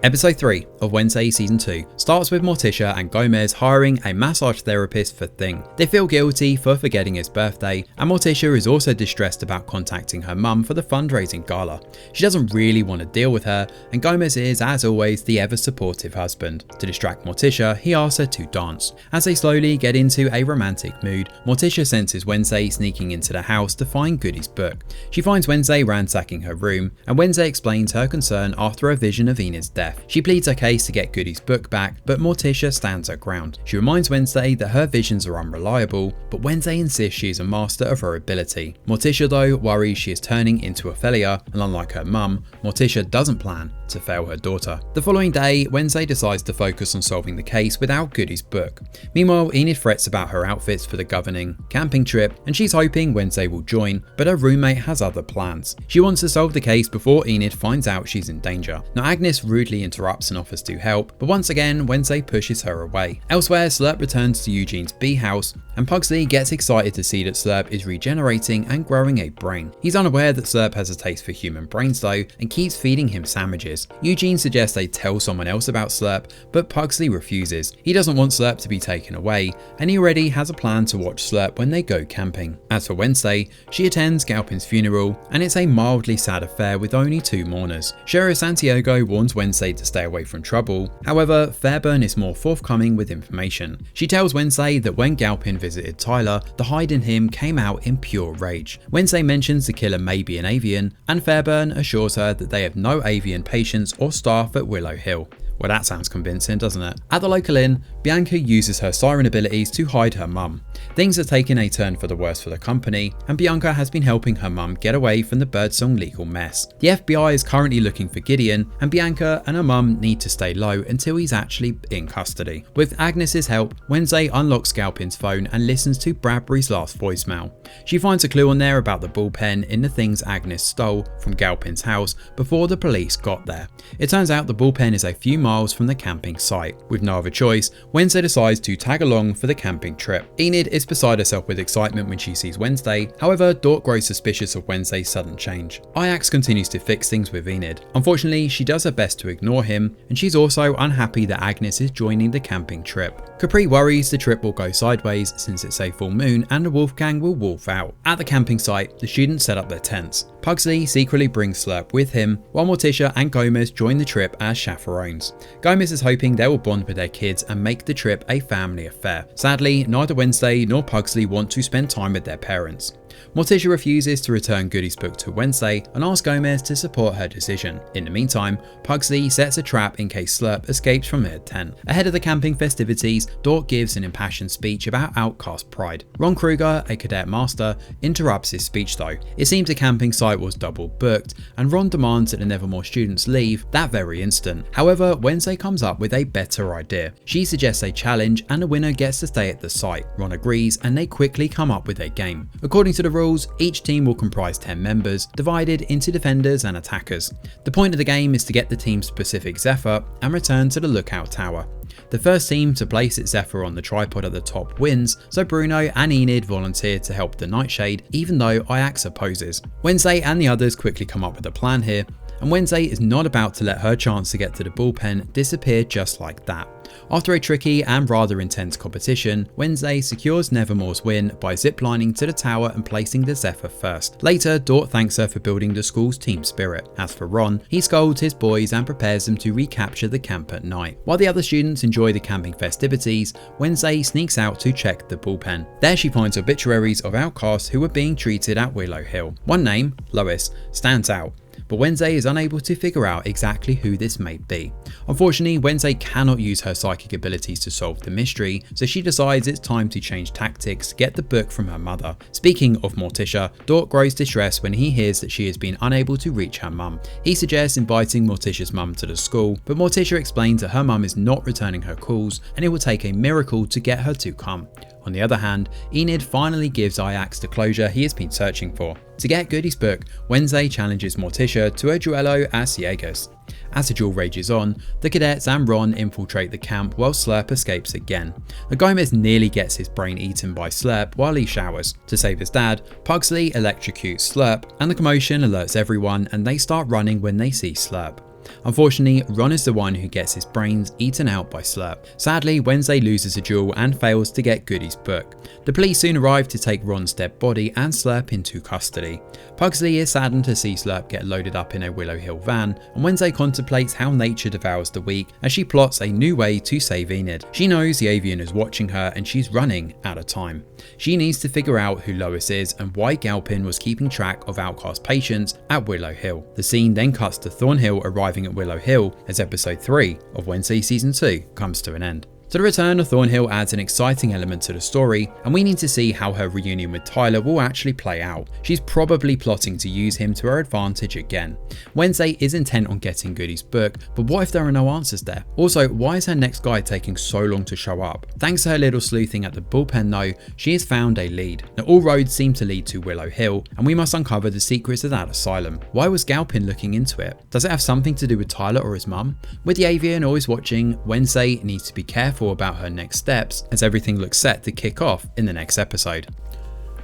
Episode 3 of Wednesday Season 2 starts with Morticia and Gomez hiring a massage therapist for Thing. They feel guilty for forgetting his birthday, and Morticia is also distressed about contacting her mum for the fundraising gala. She doesn't really want to deal with her, and Gomez is, as always, the ever-supportive husband. To distract Morticia, he asks her to dance. As they slowly get into a romantic mood, Morticia senses Wednesday sneaking into the house to find Goody's book. She finds Wednesday ransacking her room, and Wednesday explains her concern after a vision of Enid's death. She pleads her case to get Goody's book back, but Morticia stands her ground. She reminds Wednesday that her visions are unreliable, but Wednesday insists she is a master of her ability. Morticia, though, worries she is turning into a failure, and unlike her mum, Morticia doesn't plan to fail her daughter. The following day, Wednesday decides to focus on solving the case without Goody's book. Meanwhile, Enid frets about her outfits for the governing camping trip, and she's hoping Wednesday will join, but her roommate has other plans. She wants to solve the case before Enid finds out she's in danger. Now, Agnes rudely interrupts and offers to help, but once again, Wednesday pushes her away. Elsewhere, Slurp returns to Eugene's bee house, and Pugsley gets excited to see that Slurp is regenerating and growing a brain. He's unaware that Slurp has a taste for human brains though, and keeps feeding him sandwiches. Eugene suggests they tell someone else about Slurp, but Pugsley refuses. He doesn't want Slurp to be taken away, and he already has a plan to watch Slurp when they go camping. As for Wednesday, she attends Galpin's funeral, and it's a mildly sad affair with only 2 mourners. Sheriff Santiago warns Wednesday to stay away from trouble. However, Fairburn is more forthcoming with information. She tells Wednesday that when Galpin visited Tyler, the Hyde in him came out in pure rage. Wednesday mentions the killer may be an avian, and Fairburn assures her that they have no avian patients or staff at Willow Hill. Well, that sounds convincing, doesn't it? At the local inn, Bianca uses her siren abilities to hide her mum. Things are taking a turn for the worse for the company, and Bianca has been helping her mum get away from the Birdsong legal mess. The FBI is currently looking for Gideon, and Bianca and her mum need to stay low until he's actually in custody. With Agnes's help, Wednesday unlocks Galpin's phone and listens to Bradbury's last voicemail. She finds a clue on there about the bullpen in the things Agnes stole from Galpin's house before the police got there. It turns out the bullpen is a few miles from the camping site. With no other choice, Wednesday decides to tag along for the camping trip. Enid is beside herself with excitement when she sees Wednesday. However, Dort grows suspicious of Wednesday's sudden change. Ajax continues to fix things with Enid. Unfortunately, she does her best to ignore him, and she's also unhappy that Agnes is joining the camping trip. Capri worries the trip will go sideways since it's a full moon and the Wolfgang will wolf out. At the camping site, the students set up their tents. Pugsley secretly brings Slurp with him, while Morticia and Gomez join the trip as chaperones. Gomez is hoping they will bond with their kids and make the trip a family affair. Sadly, neither Wednesday nor Pugsley want to spend time with their parents. Morticia refuses to return Goody's book to Wednesday and asks Gomez to support her decision. In the meantime, Pugsley sets a trap in case Slurp escapes from their tent. Ahead of the camping festivities, Dort gives an impassioned speech about outcast pride. Ron Kruger, a cadet master, interrupts his speech though. It seems the camping site was double booked, and Ron demands that the Nevermore students leave that very instant. However, Wednesday comes up with a better idea. She suggests a challenge and the winner gets to stay at the site. Ron agrees and they quickly come up with a game. According to the rules, each team will comprise 10 members, divided into defenders and attackers. The point of the game is to get the team's specific Zephyr and return to the lookout tower. The first team to place its Zephyr on the tripod at the top wins, so Bruno and Enid volunteer to help the Nightshade even though Ajax opposes. Wednesday and the others quickly come up with a plan here, and Wednesday is not about to let her chance to get to the bullpen disappear just like that. After a tricky and rather intense competition, Wednesday secures Nevermore's win by ziplining to the tower and placing the Zephyr first. Later, Dort thanks her for building the school's team spirit. As for Ron, he scolds his boys and prepares them to recapture the camp at night. While the other students enjoy the camping festivities, Wednesday sneaks out to check the bullpen. There she finds obituaries of outcasts who were being treated at Willow Hill. One name, Lois, stands out, but Wednesday is unable to figure out exactly who this may be. Unfortunately, Wednesday cannot use her psychic abilities to solve the mystery, so she decides it's time to change tactics to get the book from her mother. Speaking of Morticia, Dort grows distressed when he hears that she has been unable to reach her mum. He suggests inviting Morticia's mum to the school, but Morticia explains that her mum is not returning her calls and it will take a miracle to get her to come. On the other hand, Enid finally gives Ajax the closure he has been searching for. To get Goody's book, Wednesday challenges Morticia to a duello as Ciegas. As the duel rages on, the cadets and Ron infiltrate the camp while Slurp escapes again. Gomez nearly gets his brain eaten by Slurp while he showers. To save his dad, Pugsley electrocutes Slurp, and the commotion alerts everyone and they start running when they see Slurp. Unfortunately, Ron is the one who gets his brains eaten out by Slurp. Sadly, Wednesday loses a duel and fails to get Goody's book. The police soon arrive to take Ron's dead body and Slurp into custody. Pugsley is saddened to see Slurp get loaded up in a Willow Hill van, and Wednesday contemplates how nature devours the weak as she plots a new way to save Enid. She knows the avian is watching her and she's running out of time. She needs to figure out who Lois is and why Galpin was keeping track of outcast patients at Willow Hill. The scene then cuts to Thornhill arriving at Willow Hill as episode 3 of Wednesday season 2 comes to an end. So the return of Thornhill adds an exciting element to the story, and we need to see how her reunion with Tyler will actually play out. She's probably plotting to use him to her advantage again. Wednesday is intent on getting Goody's book, but what if there are no answers there? Also, why is her next guy taking so long to show up? Thanks to her little sleuthing at the bullpen though, she has found a lead. Now all roads seem to lead to Willow Hill, and we must uncover the secrets of that asylum. Why was Galpin looking into it? Does it have something to do with Tyler or his mum? With the avian always watching, Wednesday needs to be careful about her next steps as everything looks set to kick off in the next episode.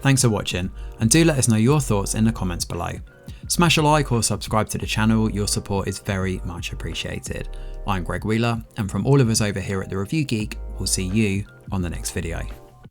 Thanks for watching, and do let us know your thoughts in the comments below. Smash a like or subscribe to the channel, your support is very much appreciated. I'm Greg Wheeler, and from all of us over here at The Review Geek, we'll see you on the next video.